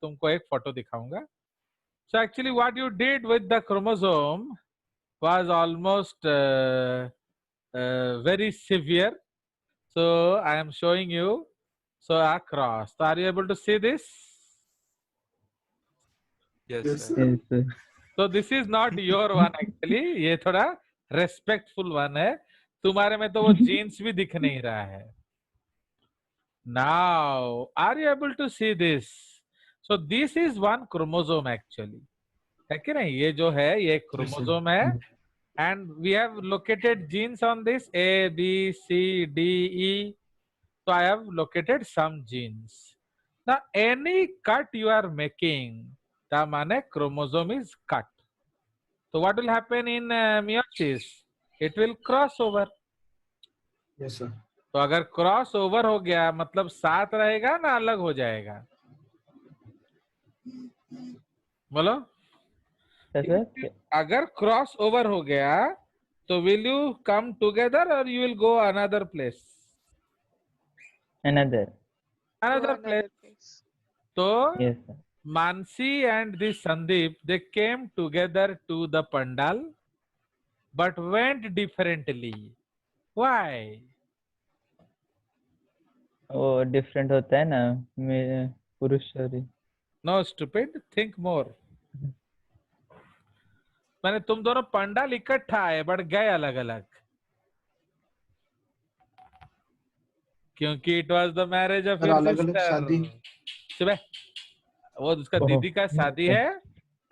तुमको एक फोटो दिखाऊंगा. So actually what you did with the chromosome was almost very severe. So I am showing you. So across. So are you able to see this? Yes, sir. Yes, sir. So this is not your one actually. ये थोड़ा respectful one है. तुम्हारे में तो वो genes भी दिख नहीं रहा है. Now, are you able to see this? So this is one chromosome actually. है कि नहीं? ये जो है ये chromosome है. And we have located genes on this A, B, C, D, E. So I have located some genes. Now any cut you are making, the माने chromosome is cut. So what will happen in meiosis? It will cross over. Yes, sir. तो अगर cross over हो गया मतलब साथ रहेगा ना अलग हो जाएगा? बोलो. अगर क्रॉस ओवर हो गया तो विल यू कम टुगेदर और you will go another place? Another. Another place. तो Yes, sir. Mansi and this Sandeep, they came together to the pandal but went differently. Why? वो डिफरेंट होता है ना मेरे पुरुष शरीर. No, stupid. Think more. मैंने तुम दोनों पंडाल इकट्ठा आए बट गए अलग अलग क्योंकि it was the marriage of your अलग-अलग शादी. सुबह वो उसका दीदी का शादी है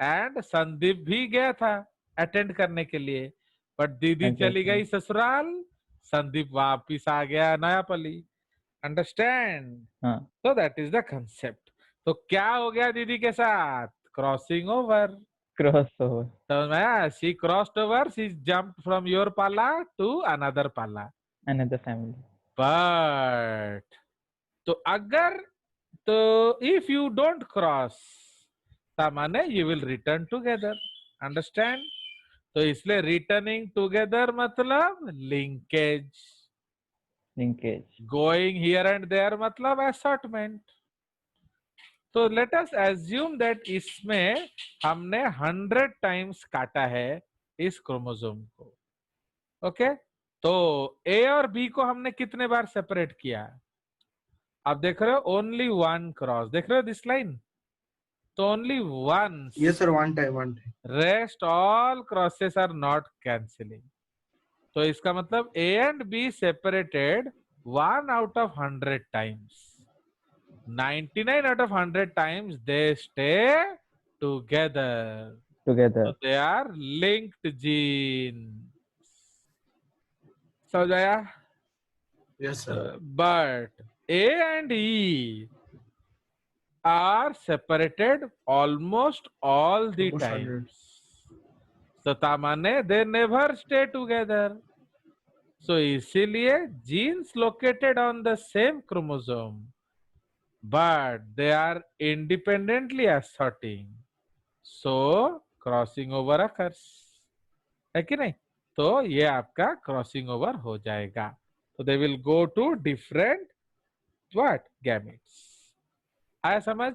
एंड संदीप भी गया था अटेंड करने के लिए बट दीदी चली गई ससुराल, संदीप वापिस आ गया नयापल्ली. अंडरस्टैंड? तो दैट इज द कंसेप्ट. तो क्या हो गया दीदी के साथ? Crossing over. Crossover. So she crossed over, she jumped from your pala to another pala. Another family. But तो अगर तो if you don't cross सामान्य you will return together. Understand? तो इसलिए returning together मतलब linkage. Linkage. Going here and there मतलब assortment. तो let us assume that इसमें हमने 100 टाइम्स काटा है इस क्रोमोसोम को. ओके तो ए और बी को हमने कितने बार सेपरेट किया? आप देख रहे हो ओनली वन क्रॉस. देख रहे हो दिस लाइन? तो only one. Yes, sir. One time. Rest all crosses are not cancelling. तो इसका मतलब A and B separated 1 out of 100 times. 99 out of 100 times they stay together. So they are linked genes. समझ आया? Yes, sir. But A and E are separated almost all the Almost times. So तामाने they never stay together. So इसीलिए genes located on the same chromosome but they are independently assorting. So crossing over occurs. है कि नहीं? तो ये आपका crossing over हो जाएगा. तो they will go to different what gametes. आया समझ?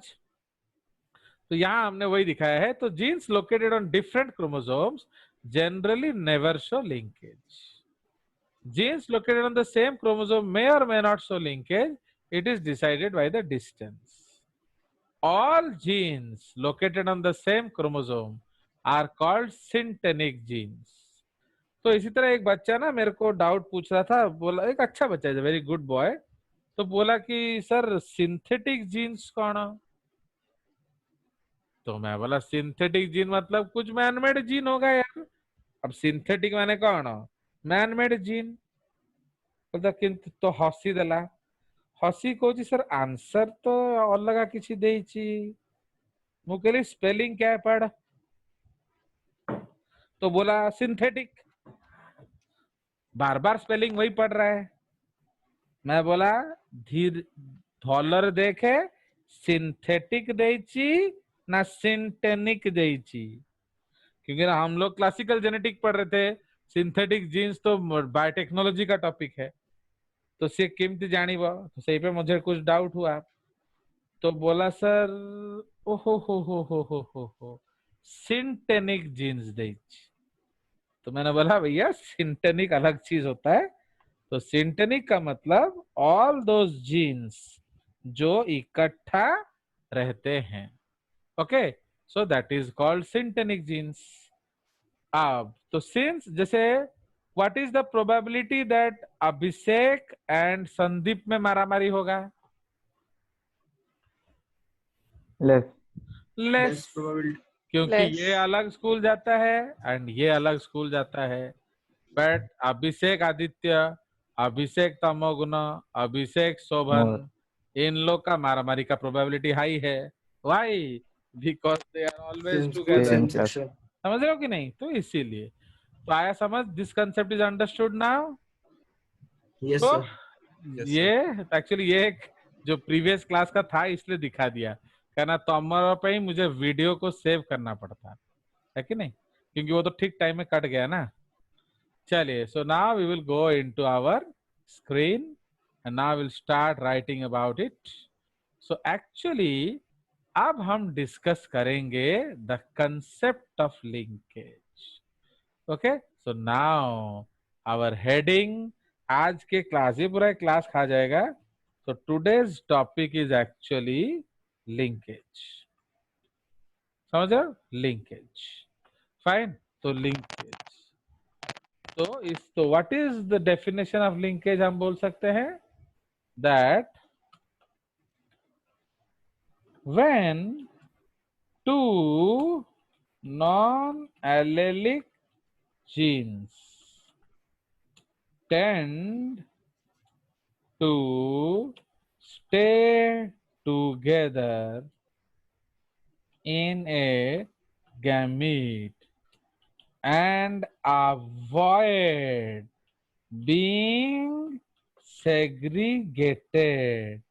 तो यहाँ हमने वही दिखाया है. तो genes located on different chromosomes generally never show linkage. Genes located on the same chromosome may or may not show linkage. It is decided by the distance. All genes located on the same chromosome are called syntenic genes. तो इसी तरह एक बच्चा ना मेरे को doubt पूछ रहा था. बोला एक अच्छा बच्चा है, वेरी गुड बॉय. तो बोला कि सर सिंथेटिक जीन्स कौन? तो मैं बोला सिंथेटिक जीन मतलब कुछ मैनमेड जीन होगा यार. अब सिंथेटिक माने कौन? Manmade gene. बोलता किंतु तो हसी देला. हसी कौची सर आंसर तो अलगा किसी देइची. मु कहली स्पेलिंग क्या है पढ़. तो बोला सिंथेटिक. बार बार स्पेलिंग वही पढ़ रहा है. मैं बोला धीर डॉलर देखे सिंथेटिक देइची ना सिंटेनिक देइची. क्योंकि ना हम लोग क्लासिकल जेनेटिक पढ़ रहे थे. सिंथेटिक जीन्स तो बायोटेक्नोलॉजी का टॉपिक है. तो से केमती जानिबो. तो सही पे मुझे कुछ डाउट हुआ. तो बोला सर हो सिंटेनिक जीन्स देच। तो मैंने बोला भैया सिंटेनिक अलग चीज होता है। तो सिंटेनिक का मतलब ऑल दोज जीन्स जो इकट्ठा रहते हैं। Okay, so that is called syntenic genes. अब तो सिंस जैसे what is the probability that Abhishek and Sandeep में मारामारी होगा? लेस। Less, Less probability. क्योंकि Less. ये अलग स्कूल जाता है एंड ये अलग स्कूल जाता है। बट अभिषेक आदित्य, अभिषेक तमोगुण, अभिषेक शोभन, मोर। इन लोग का मारामारी का प्रोबेबिलिटी हाई है। Why? Because they are always Same school, together. Same same class. section. समझ रहे हो कि नहीं? तो इसीलिए तो आया समझ। This concept is understood now. Yes, तो sir. Yes, sir. ये एक्चुअली ये एक जो प्रीवियस क्लास का था इसलिए दिखा दिया, कहना तोमर पे ही मुझे वीडियो को सेव करना पड़ता है कि नहीं, क्योंकि वो तो ठीक टाइम में कट गया ना। चलिए, so now we will go into our screen and now will start writing about it. So actually अब हम डिस्कस करेंगे the concept of linkage. Okay, so now our heading, आज के क्लास, ये पूरा क्लास खा जाएगा। तो today's topic is actually linkage. समझ रहे हो? लिंकेज। फाइन। तो लिंकेज तो what is the definition of linkage? हम बोल सकते हैं that when two non allylic genes tend to stay together in a gamete and avoid being segregated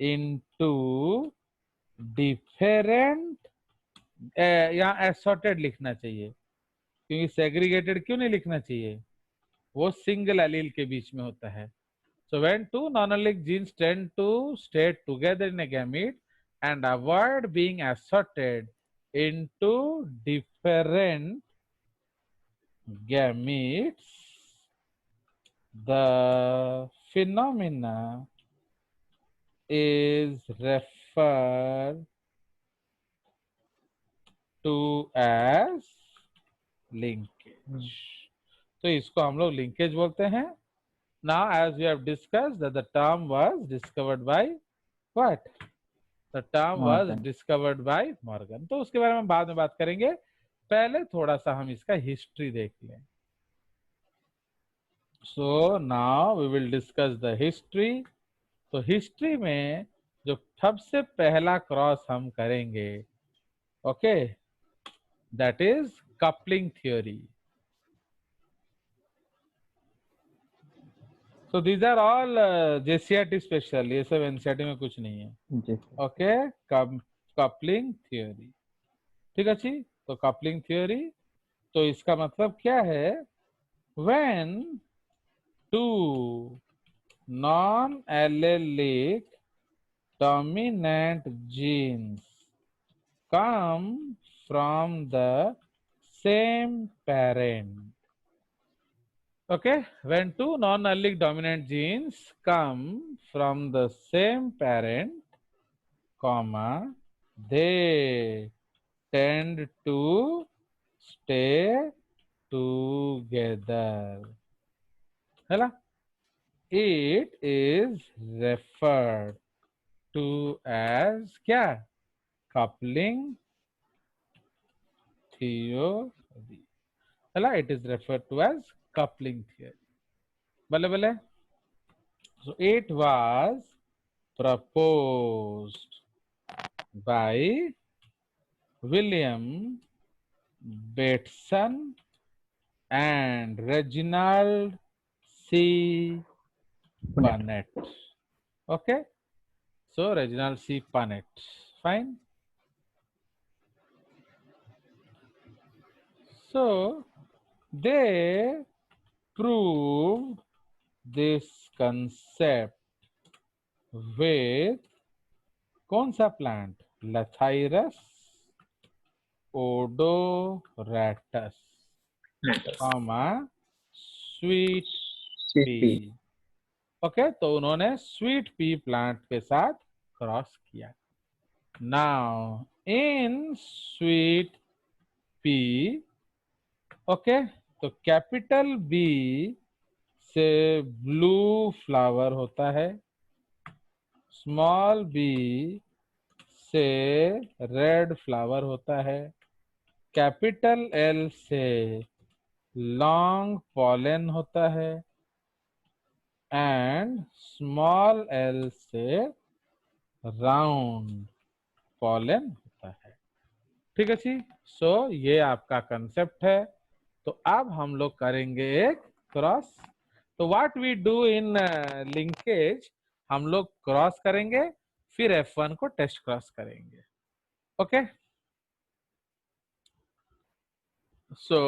into different, यहाँ assorted लिखना चाहिए, क्योंकि segregated क्यों नहीं लिखना चाहिए? वो सिंगल एलील के बीच में होता है। So when two non-allelic genes tend to stay together in a gamete and avoid being assorted into different gametes, the phenomena is referred to as linkage. तो इसको हम लोग लिंकेज बोलते हैं। Now, as we have discussed, that the term was discovered by what? The term was Morgan. discovered by Morgan. तो उसके बारे में बाद में बात करेंगे, पहले थोड़ा सा हम इसका हिस्ट्री देख लें। So now we will discuss the history. तो हिस्ट्री में जो सबसे पहला क्रॉस हम करेंगे, okay, that is coupling theory. So these are all JCRT special, ये सब एनसीईआरटी में कुछ नहीं है। जी सर। ओके, कपलिंग थ्योरी, ठीक है जी। तो कपलिंग थ्योरी, तो इसका मतलब क्या है? When two non allelic dominant genes come from the same parent. Okay, when two non-allelic dominant genes come from the same parent, comma, they tend to stay together. Hello? It is referred to as क्या? Coupling theory. Hello? It is referred to as coupling theory. बल्ले बल्ले. So it was proposed by William Bateson and Reginald C. Punnett. Okay, so Reginald C. Punnett, fine. So they proved this concept with कौन सा plant? Lathyrus odoratus, comma sweet sweet pea. Pea. Okay, तो उन्होंने sweet pea plant के साथ cross किया। Now in sweet pea, okay, तो capital B से blue flower होता है, स्मॉल बी से रेड फ्लावर होता है, कैपिटल एल से लॉन्ग पॉलन होता है, एंड स्मॉल एल से राउंड पॉलन होता है। ठीक है जी। सो ये आपका कंसेप्ट है। तो अब हम लोग करेंगे एक क्रॉस। तो what we do in linkage, हम लोग क्रॉस करेंगे, फिर F1 को टेस्ट क्रॉस करेंगे। Okay, so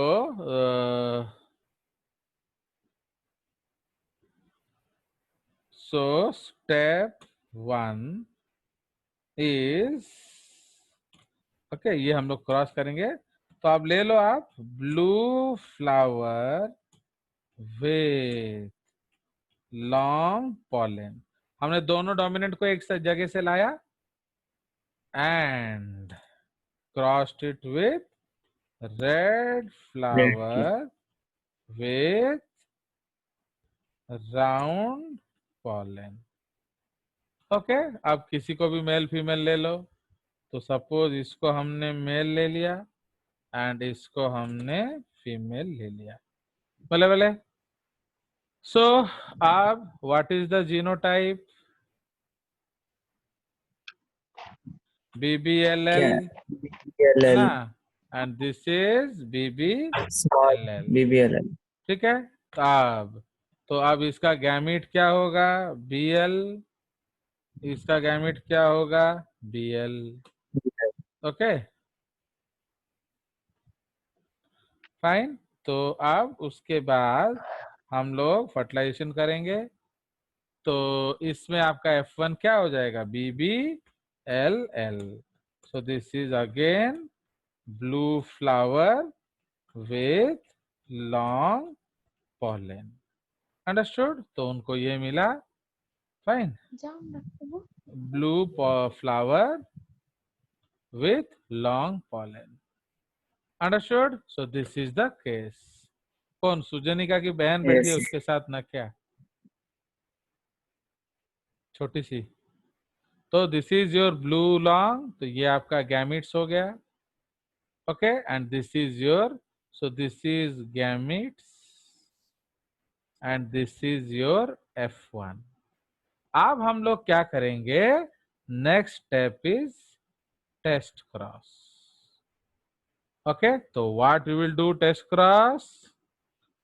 step 1 is, okay, ये हम लोग क्रॉस करेंगे। तो आप ले लो, आप blue flower with long pollen, हमने दोनों डोमिनेंट को एक जगह से लाया and crossed it with red flower with round pollen. Okay, अब किसी को भी मेल फीमेल ले लो। तो सपोज इसको हमने मेल ले लिया एंड इसको हमने फीमेल ले लिया। बोले बोले। सो अब what is the genotype? BBLL, है ना, BBLL and this is small BBLL। BBLL ठीक है, तो अब इसका गैमीट क्या होगा? BL, इसका गैमीट क्या होगा? BL। Okay fine. तो अब उसके बाद हम लोग फर्टिलाइजेशन करेंगे। तो इसमें आपका F1 क्या हो जाएगा? BBLL। So this is again blue flower with long pollen. Understood? तो उनको ये मिला। Fine, blue flower with long pollen. Understood? So this is the case. कौन? सुजनिका की बहन बैठी है yes उसके साथ ना, क्या छोटी सी? तो this is your blue long, तो ये आपका गैमिट्स हो गया। Okay, and this is your, so this is gametes and this is your F1। अब हम लोग क्या करेंगे? Next step is test cross. Okay, तो what we will do test cross?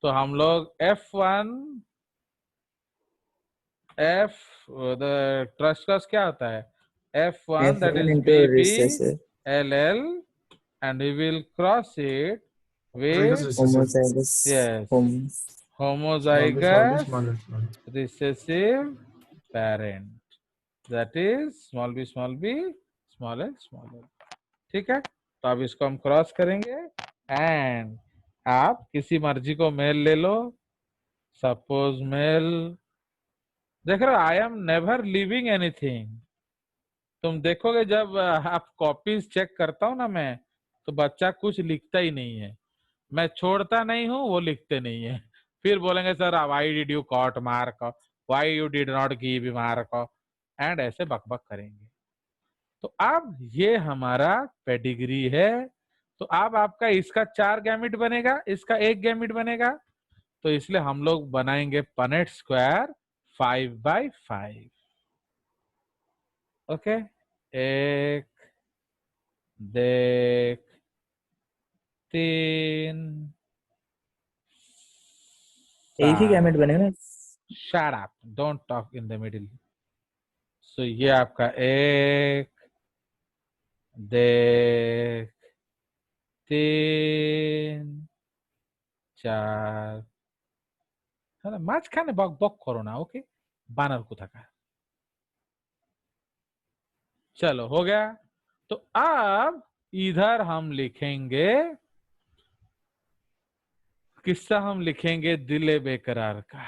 तो हम लोग F1 F, the test cross क्या होता है? F1 that F1 is into recessive BBLL and we will cross it with, homozygous yes, hom homozygous recessive parent, that is small b small l small l। ठीक है, तो अब इसको हम cross करेंगे एंड आप किसी मर्जी को मेल ले लो। सपोज मेल, देख रहे हो, आई एम नेवर लीविंग एनीथिंग। तुम देखोगे जब आप कॉपीज चेक करता हूं ना मैं, तो बच्चा कुछ लिखता ही नहीं है। मैं छोड़ता नहीं हूं, वो लिखते नहीं है। फिर बोलेंगे sir why did you cot mark, why you did not give mark, and ऐसे बकबक करेंगे। तो अब ये हमारा पेडिग्री है। तो अब आपका इसका 4 गैमिट बनेगा, इसका 1 गैमिट बनेगा। तो इसलिए हम लोग बनाएंगे पनेट स्क्वायर 5x5। ओके, एक, देख, 3, एक ही 7। गैमेट बनेगा ना। Shut up, don't talk in the middle. So ये आपका एक, देख, 3, 4, মাঝখানে বক বক করো না, ओके, बानर को थका। चलो हो गया। तो अब इधर हम लिखेंगे किस्सा, हम लिखेंगे दिल बेकरार का।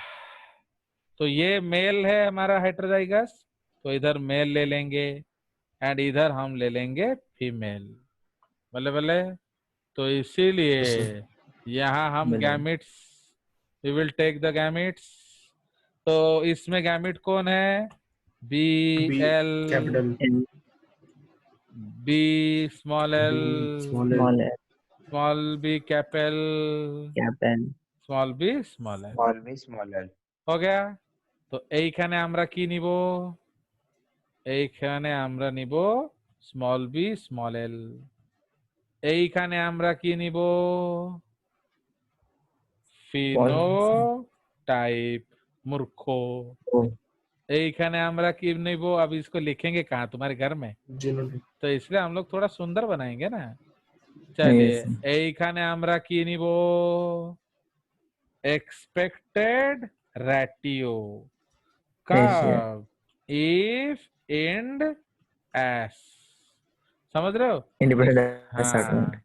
तो ये मेल है हमारा हेटेरोजाइगस, तो इधर मेल ले लेंगे एंड इधर हम ले लेंगे फीमेल। बल्ले बल्ले। तो इसीलिए Yes, sir. यहाँ हम बल्ले। Gametes, we will take the gametes. तो इसमें गैमिट कौन है? B B L, capital, L, B small L, B small l, small l, small B capital, capital, small B small L. small b small l हो गया। তো এইখানে আমরা কি নিব? এইখানে আমরা নিব স্মল বি স্মল এল। এইখানে আমরা কি নিব? फिनोटाइप मूर्खो। O, এইখানে আমরা কি নিব? अब इसको लिखेंगे कहाँ? तुम्हारे घर में। genotype, तो इसलिए हम लोग थोड़ा सुंदर बनाएंगे ना। चलिए yes, এইখানে আমরা কি নিব? एक्सपेक्टेड रेटियो ratio, कब? If and S. समझ रहे हो? independent assortment, हाँ,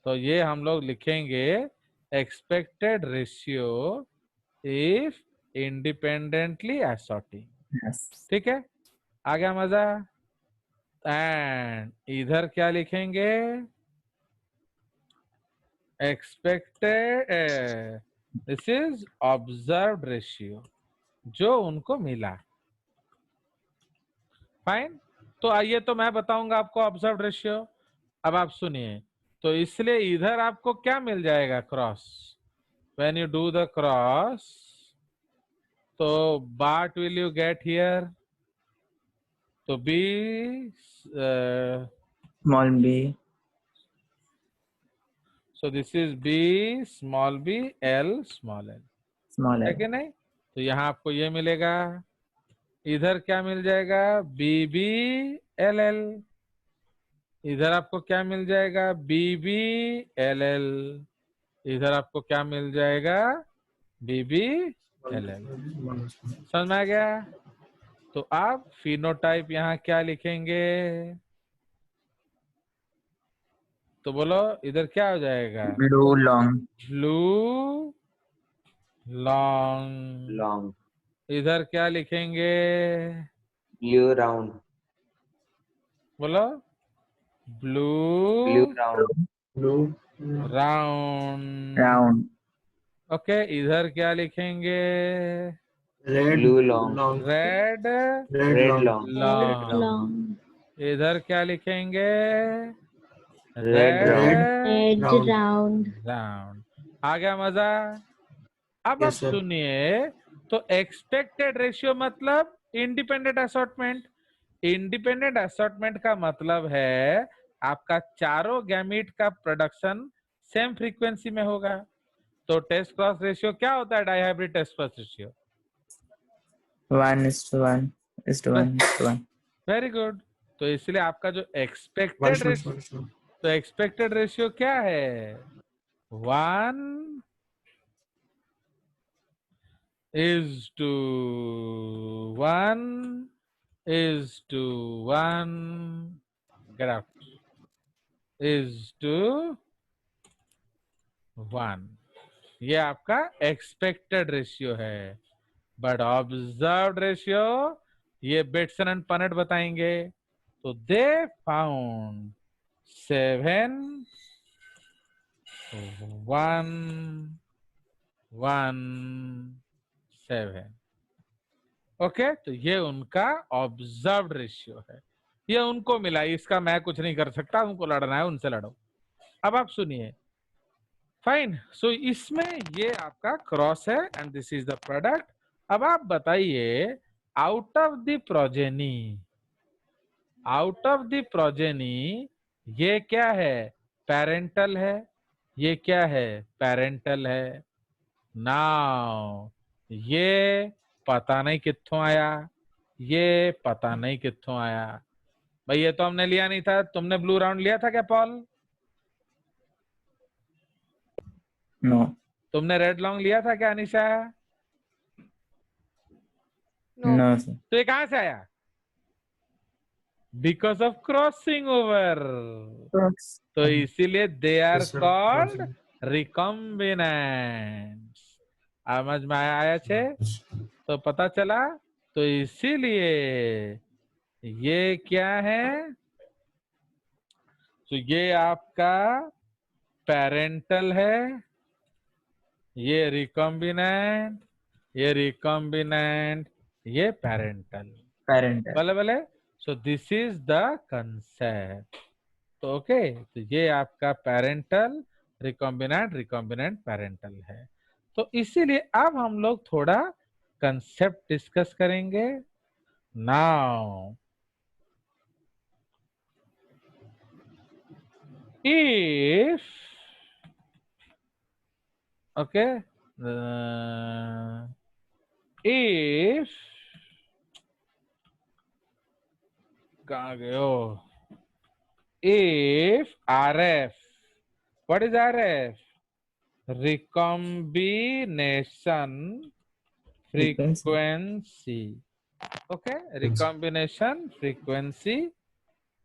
तो ये हम लोग लिखेंगे expected ratio if independently assorting. yes, ठीक है, आ गया मजा। एंड इधर क्या लिखेंगे? Expected, this is observed ratio, जो उनको मिला। फाइन। तो आइए, तो मैं बताऊंगा आपको ऑब्जर्व्ड रेशियो। अब आप सुनिए। तो इसलिए इधर आपको क्या मिल जाएगा? Cross. When you do the cross, तो what will you get here? तो B, small b, so this is B small b L small l, small है l, कि नहीं? तो यहाँ आपको ये मिलेगा। इधर क्या मिल जाएगा? B B L L. इधर आपको क्या मिल जाएगा? B B L L. इधर आपको क्या मिल जाएगा? B B L L. समझ में आ गया? तो आप फिनोटाइप यहाँ क्या लिखेंगे? तो बोलो इधर क्या हो जाएगा? blue long, blue long. long इधर क्या लिखेंगे? blue round बोलो blue blue round blue, round. round, okay, इधर क्या लिखेंगे? red, blue long long, red red, red long, long long. long, इधर क्या लिखेंगे? red round red round. round, round. आ गया मजा? अब आप Yes, sir. सुनिए। तो एक्सपेक्टेड रेशियो मतलब इंडिपेंडेंट असॉर्टमेंट। इंडिपेंडेंट असॉर्टमेंट का मतलब है आपका चारों गैमीट का प्रोडक्शन सेम फ्रीक्वेंसी में होगा। तो टेस्ट क्रॉस रेशियो क्या होता है? Dihybrid test cross ratio. 1:1:1:1. Very good. तो इसलिए आपका जो One expected shot, ratio, one shot. तो एक्सपेक्टेड रेशियो क्या है? 1 is to 1 is to 1, get out, is to 1। ये आपका एक्सपेक्टेड रेशियो है। बट ऑब्जर्व्ड रेशियो ये बेटसन एंड पनेट बताएंगे। तो दे फाउंड 7 1 1 7। ओके, तो ये उनका ऑब्जर्व्ड रेशियो है, ये उनको मिला। इसका मैं कुछ नहीं कर सकता, उनको लड़ना है, उनसे लड़ो। अब आप सुनिए। फाइन। सो इसमें ये आपका क्रॉस है and this is the product. अब आप बताइए, out of the progeny, out of the progeny ये क्या है? पेरेंटल है। ये क्या है? पेरेंटल है। नाउ ये पता नहीं कित्थों आया, ये पता नहीं कित्थों आया। भाई ये तो हमने लिया नहीं था। तुमने ब्लू राउंड लिया था क्या पॉल? No, तुमने रेड लॉन्ग लिया था क्या अनिशा? no, no, sir. तो ये कहां से आया? बिकॉज ऑफ क्रॉसिंग ओवर, तो इसीलिए दे आर कॉल्ड रिकॉम्बिनेंट। समझ में आया छे? तो पता चला, तो इसीलिए ये क्या है, तो ये आपका पेरेंटल है, ये रिकॉम्बिनेंट, ये रिकॉम्बिनेंट, ये पेरेंटल। पेरेंटल। भले भले। सो दिस इज द कंसेप्ट। तो ओके, तो ये आपका पेरेंटल, रिकॉम्बिनेंट, रिकॉम्बिनेंट, पेरेंटल है। तो इसीलिए अब हम लोग थोड़ा कंसेप्ट डिस्कस करेंगे। नाउ if, okay, if, कहाँ गए हो? If RF, what is RF? Recombination frequency. Okay, recombination frequency.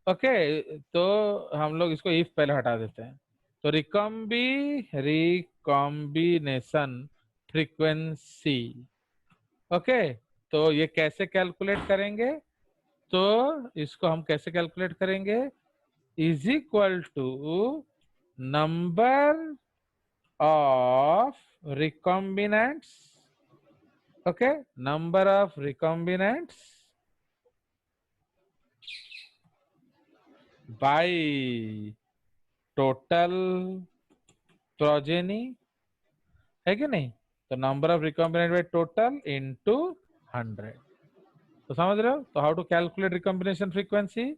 Okay, तो हम लोग इसको इफ पहले हटा देते हैं। तो रिकॉम्बिनेशन फ्रीक्वेंसी। ओके, तो ये कैसे कैलकुलेट करेंगे? तो इसको हम कैसे कैलकुलेट करेंगे? Is equal to number of recombinants, okay, number of recombinants by total progeny, है कि नहीं? तो number of recombinant by total into 100। तो समझ रहे हो? तो how to calculate recombination frequency?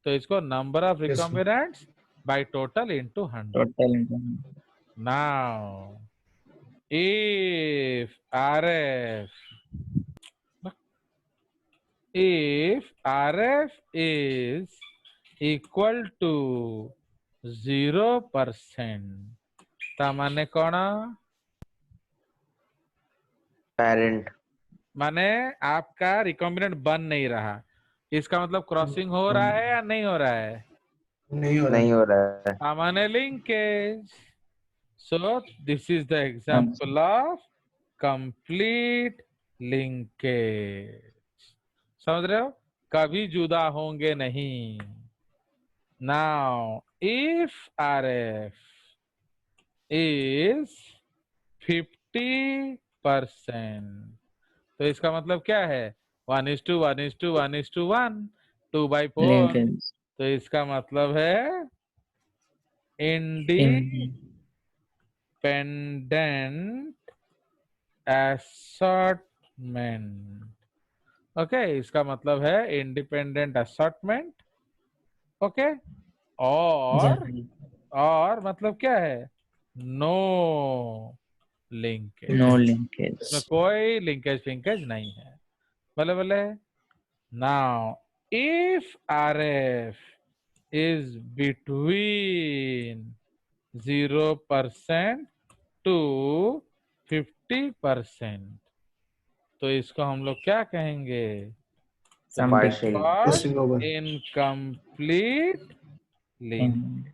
तो इसको number of recombinants by total into 100। Total. Now if RF, if RF is equal to 0%, ता माने कौन? पेरेंट। माने आपका रिकॉम्बिनेंट बन नहीं रहा, इसका मतलब क्रॉसिंग हो रहा है या नहीं हो रहा है? नहीं हो नहीं रहा। हो रहा है। सामान्य linkage. So this is the example of complete linkage. समझ रहे हो? कभी जुदा होंगे नहीं। नाउ इफ RF इज 50%, तो इसका मतलब क्या है? 1:1:1:1:1, 2/4। लिंकेज। तो इसका मतलब है इंडिपेंडेंट असॉर्टमेंट। ओके, इसका मतलब है इंडिपेंडेंट असॉर्टमेंट। ओके, और मतलब क्या है? No linkage. नो इसमें लिंकेज। कोई लिंकेज फिंकेज नहीं है। बोले बोले। Now, if RF is between 0% to 50%, तो इसको हम लोग क्या कहेंगे? Partially. इनकम्प्लीट लिंक,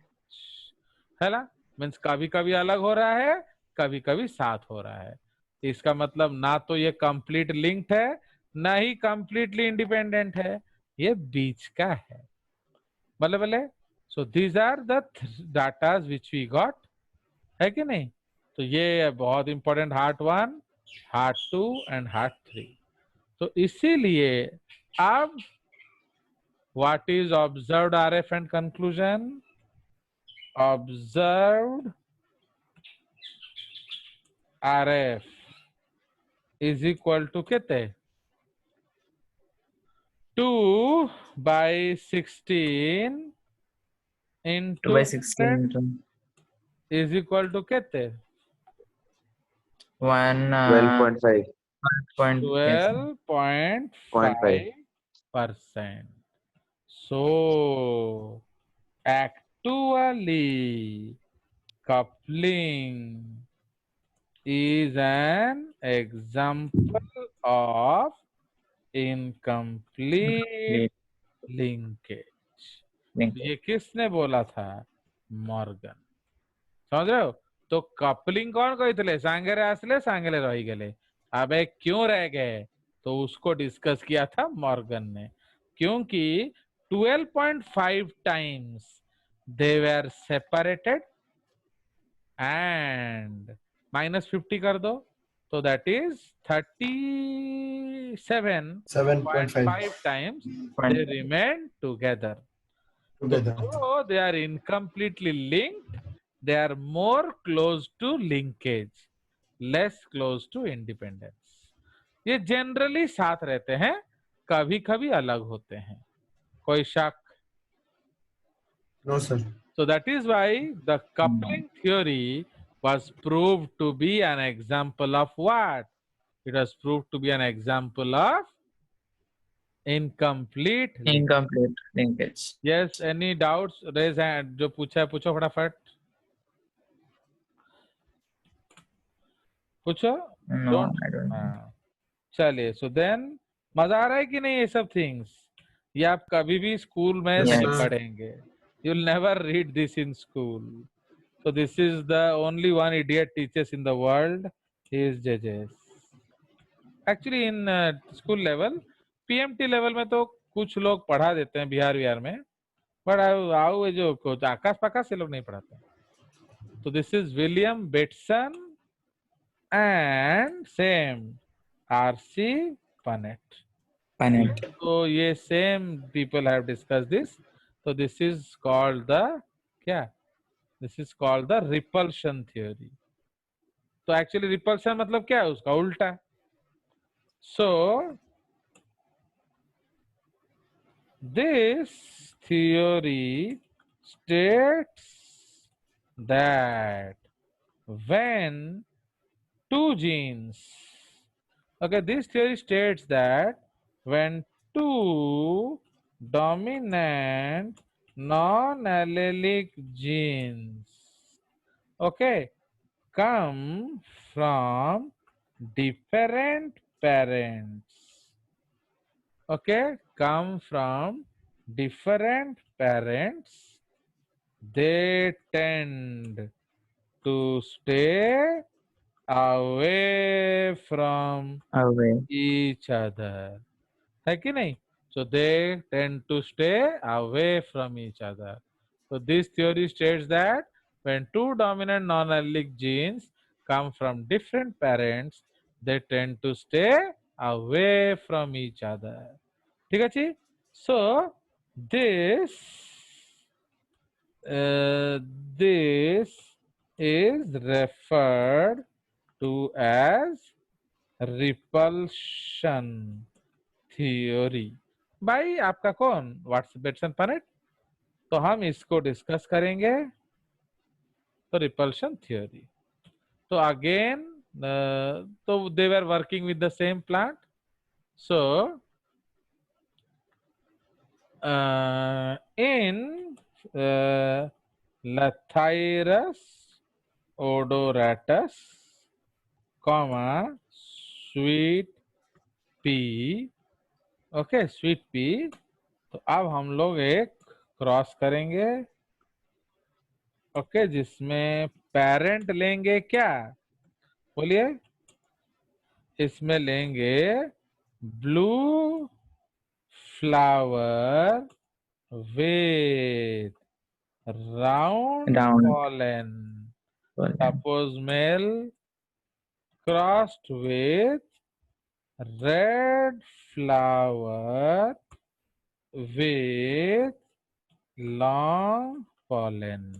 है ना? मीन्स कभी कभी अलग हो रहा है, कभी कभी साथ हो रहा है। इसका मतलब ना तो ये कंप्लीट लिंक्ड है, ना ही कंप्लीटली इंडिपेंडेंट है, ये बीच का है। भले भले। So these are the datas which we got, है कि नहीं? तो ये बहुत important, heart 1, heart 2 and heart 3। तो इसीलिए अब what is observed RF and conclusion? observed RF is equal to कितने? 2/16 into 100 is equal to कितने? 12.5. 12.5%. So actually coupling is an example of incomplete linkage. Link ये किसने बोला था? मॉर्गन। समझ रहे हो? तो कपलिंग कौन कहते? सांगेरे आसले सांगेले रही गए। अबे क्यों रह गए? तो उसको डिस्कस किया था मॉर्गन ने, क्योंकि 12.5 times they were separated and -50 कर दो तो that is 37.5 times they remain together. So together. though they are incompletely linked, they are more close to linkage, less close to independence. ये जनरली साथ रहते हैं, कभी कभी अलग होते हैं। कोई शक? No, sir. So that is why the coupling theory was proved to be an example of what? It was proved to be an example of incomplete linkage. incomplete linkage. Yes, any doubts? Raise hand. जो पूछा है पूछो फटाफट। पूछो। No, Don't. I don't know. हाँ। चलिए, so then मजा आ रहा है कि नहीं ये सब things? ये आप कभी भी स्कूल में Yes, नहीं sir. पढ़ेंगे। You'll never read this in school. So this is the only one idiot teachers in the world. He is JJS. Actually in school level, PMT level में तो कुछ लोग पढ़ा देते हैं बिहार में, but आओ जो आकाश पाकाश से लोग नहीं पढ़ाते। So this is William Bateson and same R.C. Punnett. Punnett. So ये same people have discussed this. So this is called the क्या? This is called the repulsion theory. तो actually repulsion मतलब क्या है उसका उल्टा। So this theory states that when two genes, okay, this theory states that when two dominant non-allelic genes, okay, come from different parents, okay, come from different parents, they tend to stay away from Away. each other. है कि नहीं? So they tend to stay away from each other. So this theory states that when two dominant non-allelic genes come from different parents, they tend to stay away from each other. ठीक है जी? So this is referred to as repulsion theory. भाई आपका कौन? What's Bateson Punnett? तो हम इसको discuss करेंगे। तो रिपल्शन थ्योरी, तो अगेन तो they were working with the same plant. So in Lathyrus odoratus, sweet pea, okay sweet pea. तो अब हम लोग एक क्रॉस करेंगे, ओके, जिसमें पेरेंट लेंगे क्या? बोलिए। इसमें लेंगे blue flower with round pollen, suppose male crossed with red flower with long pollen,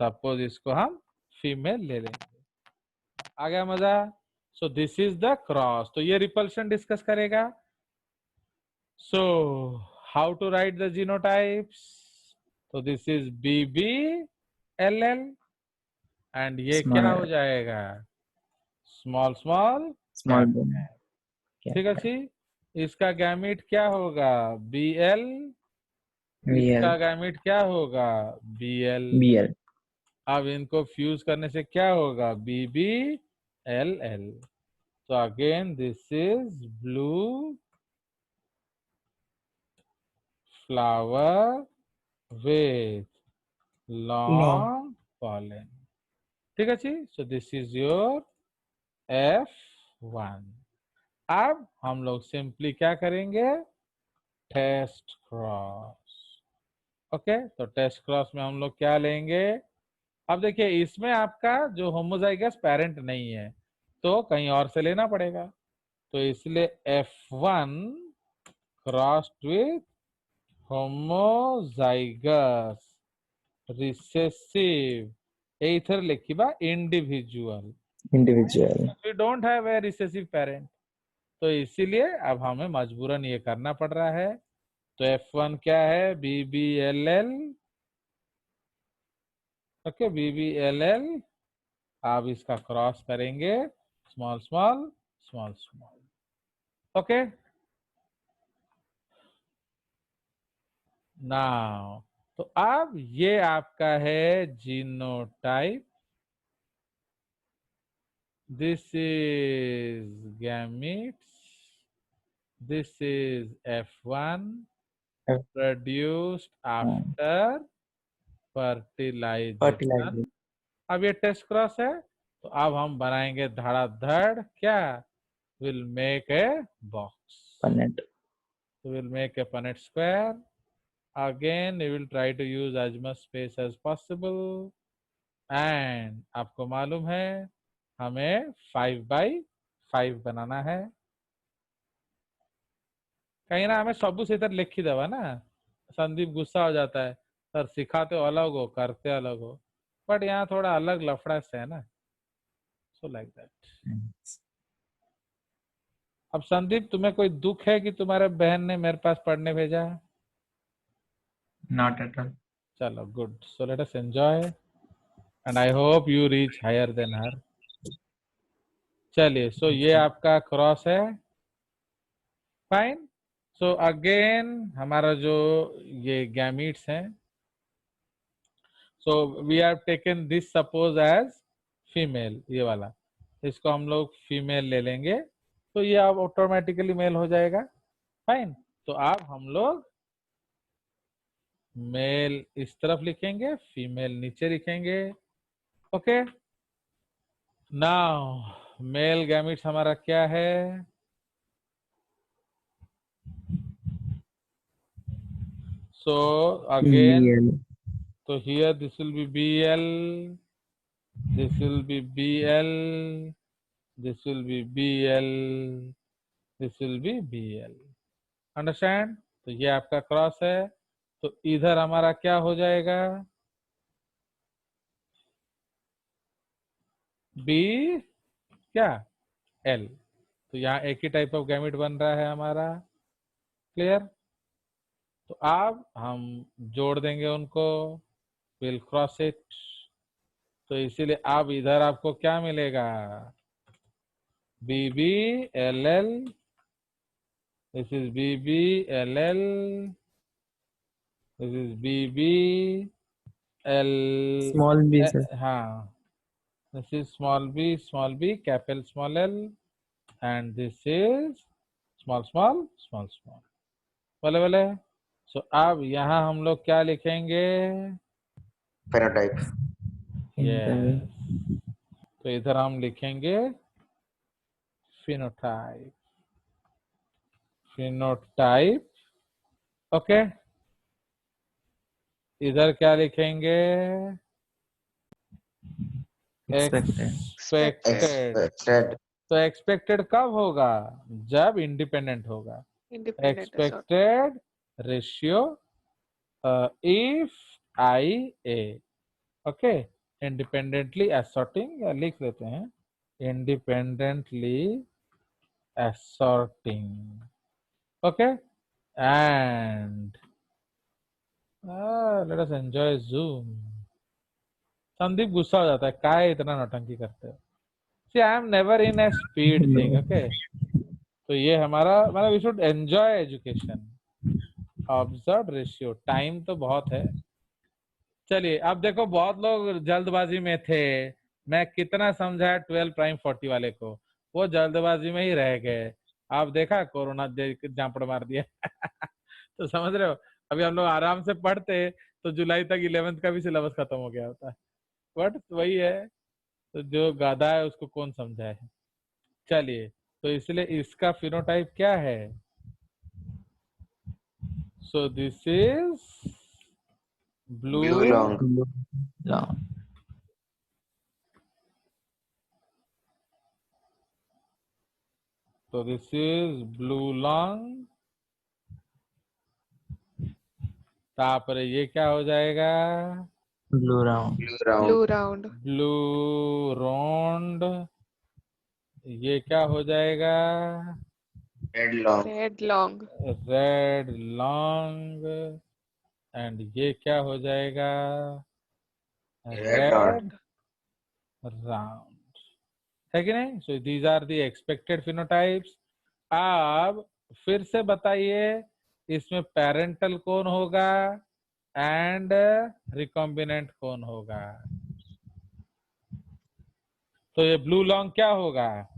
suppose इसको हम फीमेल ले लेंगे। आ गया मजा? So this is the cross. तो ये रिपल्शन डिस्कस करेगा। So how to write the genotypes? तो दिस इज BBLL एंड ये क्या हो जाएगा? Small small Small. ठीक है जी। इसका गैमीट क्या होगा? BL। इसका गैमीट क्या होगा? BL। अब इनको फ्यूज करने से क्या होगा? BBLL। तो again this is blue flower with long pollen. ठीक है जी, so this is your F1. अब हम लोग सिंपली क्या करेंगे, टेस्ट क्रॉस. ओके, तो टेस्ट क्रॉस में हम लोग क्या लेंगे. अब देखिए इसमें आपका जो होमोजाइगस पेरेंट नहीं है तो कहीं और से लेना पड़ेगा, तो इसलिए F1 crossed with homozygous recessive either लिखिबा individual. Individual. We don't have a recessive parent, तो इसीलिए अब हमें मजबूरन ये करना पड़ रहा है. तो F1 क्या है, BBLL. Okay, BBLL. आप इसका क्रॉस करेंगे, small small small small. Okay, now तो अब ये आपका है genotype. This is gametes. This is F1 produced after fertilization. अब ये टेस्ट क्रॉस है, तो अब हम बनाएंगे धड़ाधड़ क्या, will make a box. Punnett. Will make a Punnett square. Again, we will try to use as much space as possible. And आपको मालूम है हमें 5x5 बनाना है. कहीं ना हमें सबू से इधर लिखी दवा ना, संदीप गुस्सा हो जाता है, सर सिखाते हो अलग हो, करते अलग हो, बट यहाँ थोड़ा अलग लफड़ा से है ना, सो लाइक दैट. अब संदीप तुम्हें कोई दुख है कि तुम्हारे बहन ने मेरे पास पढ़ने भेजा? Not at all. चलो good. So let us enjoy and I hope you reach higher than her. चलिए, सो ये आपका क्रॉस है. फाइन. सो अगेन हमारा जो ये गैमीट्स हैं, so we have taken this suppose as female, ये वाला, इसको हम लोग फीमेल ले लेंगे, तो ये अब ऑटोमेटिकली मेल हो जाएगा. फाइन. तो अब हम लोग मेल इस तरफ लिखेंगे, फीमेल नीचे लिखेंगे. ओके, नाउ मेल गैमीट्स हमारा क्या है, सो अगेन, तो here this will be BL, this will be BL, this will be BL, this will be BL. Understand. तो ये आपका क्रॉस है, तो इधर हमारा क्या हो जाएगा, B क्या L. तो यहाँ एक ही टाइप ऑफ गैमेट बन रहा है हमारा. क्लियर. तो अब हम जोड़ देंगे उनको, विल क्रॉस इट. तो इसीलिए अब इधर आपको क्या मिलेगा, BBLL. This is BBLL. This is BBL. Small B sir. हाँ, this is small b, capital small L, and this is small small. बोले बोले. सो अब यहाँ हम लोग क्या लिखेंगे, phenotype. yes. तो इधर हम लिखेंगे phenotype. ओके. इधर क्या लिखेंगे, एक्सपेक्टेड. तो एक्सपेक्टेड कब होगा, जब इंडिपेंडेंट होगा. Expected ratio if IA. Okay, independently assorting, या लिख लेते हैं independently assorting. Okay, and let us enjoy zoom. Sandeep गुस्सा हो जाता है, काय इतना नौटंकी करते हो. See I am never in a speed thing. Okay, तो ये हमारा मतलब we should enjoy education. Observe ratio, time तो बहुत है. चलिए अब देखो, बहुत लोग जल्दबाजी में थे, मैं कितना समझाया 12 प्राइम 40 वाले को, वो जल्दबाजी में ही रह गए. आप देखा कोरोना जापड़ मार दिया. तो समझ रहे हो, अभी हम लोग आराम से पढ़ते तो जुलाई तक 11th का भी सिलेबस खत्म हो गया होता, बट वही है, तो जो गाधा है उसको कौन समझाए। चलिए, तो इसलिए इसका फिनोटाइप क्या है? सो this is blue Blue long. long. तो दिस इज ब्लू लॉन्ग, तापर ये क्या हो जाएगा? Blue round. Blue round. Blue round. Blue round, ये क्या हो जाएगा? Red long. Red long. Red long, and ये क्या हो जाएगा? Red dot. रेड राउंड, है कि नहीं? So these are the expected phenotypes. अब फिर से बताइए, इसमें पेरेंटल कौन होगा एंड रिकॉम्बिनेंट कौन होगा? तो ये ब्लू लॉन्ग क्या होगा?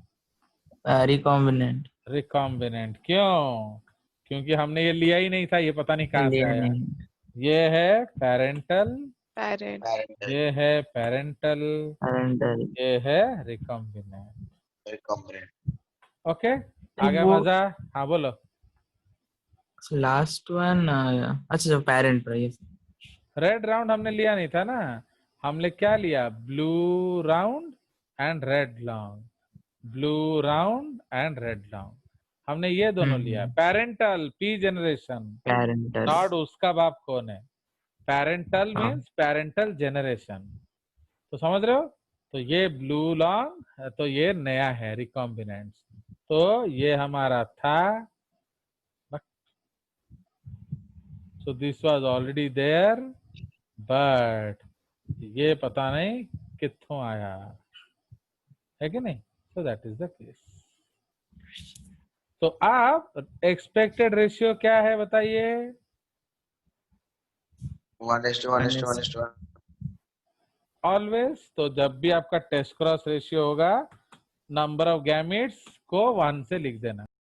Recombinant. रिकॉम्बिनेंट। क्यों? क्योंकि हमने ये लिया ही नहीं था, ये पता नहीं कहाँ से आया। नहीं. ये है पेरेंटल, Parent. Parental. ये है पेरेंटल, Parental. ये है रिकॉम्बिनेंट। Recombinant. ओके, आ गया वो- मजा? हाँ बोलो। Last one. अच्छा जो parent right? रेड राउंड हमने लिया नहीं था ना, हमने क्या लिया? Blue round and red long, blue round and red long, हमने ये दोनों लिया। Parental P generation, Parental. Not उसका बाप कौन है। पेरेंटल हाँ। मीन्स पेरेंटल जनरेशन, तो समझ रहे हो? तो ये ब्लू लॉन्ग, तो ये नया है रिकॉम्बिनेंट, तो ये हमारा था, so this was already there, but ये पता नहीं कित्थों आया, है कि नहीं? so that is the case। तो आप एक्सपेक्टेड रेशियो क्या है बताइए? 1:1:1:1. ऑलवेज। तो जब भी आपका टेस्ट क्रॉस रेशियो होगा, नंबर ऑफ गैमेट्स को 1 से लिख देना।